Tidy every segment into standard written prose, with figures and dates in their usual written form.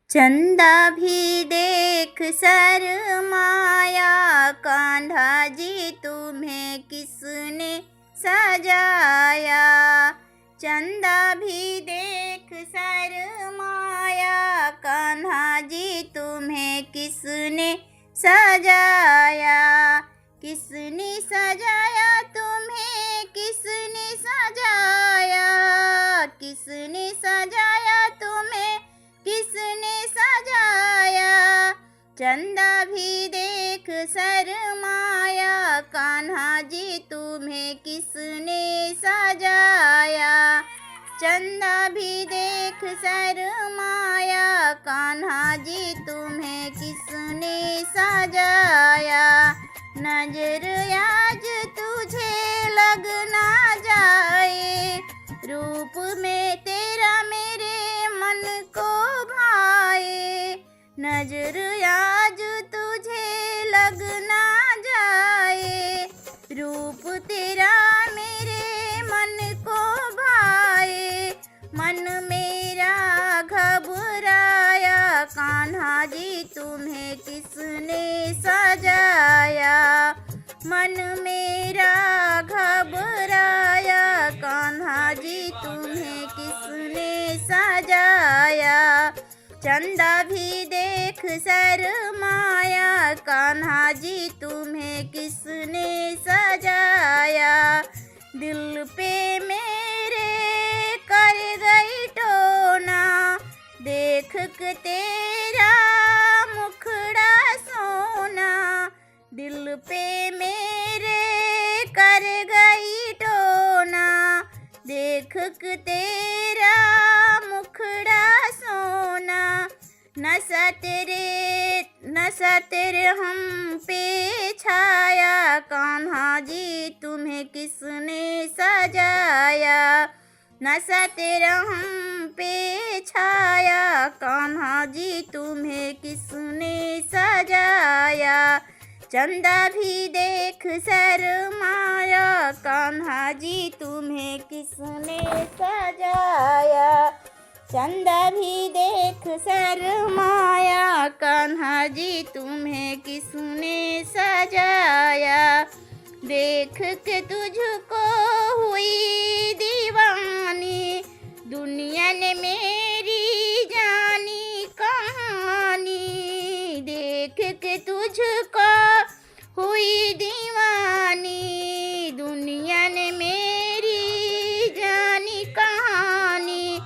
चंदा भी देख शर्माया, कान्हा जी तुम्हें किसने सजाया। चंदा भी देख शर्माया, कान्हा जी तुम्हें किसने सजाया। किसने सजाया तुम्हें, किसने सजाया, किसने सजाया तुम्हें, किसने सजाया। चंदा भी देख शर्माया, कान्हा जी तुम्हें किसने सजाया। चंदा भी देख शर्माया, कान्हा जी तुम्हें किसने सजाया। नजर आज तुझे लग ना जाए, रूप में तेरा मेरे मन को भाए। नजर आज तुझे लग ना जाए, रूप तेरा मेरे मन को भाए। मन मेरा घबराया, कान्हा जी तुम्हें किसने सजाया। मन मेरा घबराया, कान्हा जी तुम्हें किसने सजाया। चंदा भी देख शर्माया, कान्हा जी तुम्हें किसने सजाया। दिल पे मेरे कर गई टोना, देख के तेरा मुखड़ा सोना। दिल पे मेरे कर गई टोना, देख के तेरा मुखड़ा सोना। नशा तेरे हम पे छाया, कान्हा जी तुम्हें किसने सजाया। नशा तेरा हम पे छाया, कान्हा जी तुम्हें किसने सजाया। चंदा भी देख शर्माया, कान्हा जी तुम्हें किसने सजाया। चंदा भी देख शर्माया, कान्हा जी तुम्हें किसने सजाया। देख के तुझको हुई दीवानी, दुनिया ने मेरी जानी कहानी। देख के तुझको हुई दीवानी, दुनिया ने मेरी जानी कहानी।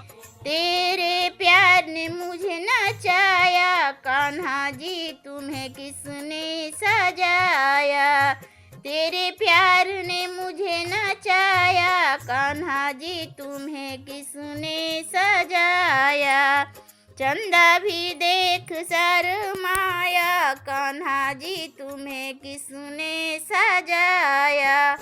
तेरे प्यार ने मुझे नचाया, कान्हा जी तुम्हें किसने सजाया। तेरे प्यार ने मुझे नचाया, कान्हा जी तुम्हें किसने सजाया। चंदा भी देख शर्माया, कान्हा जी तुम्हें किसने सजाया।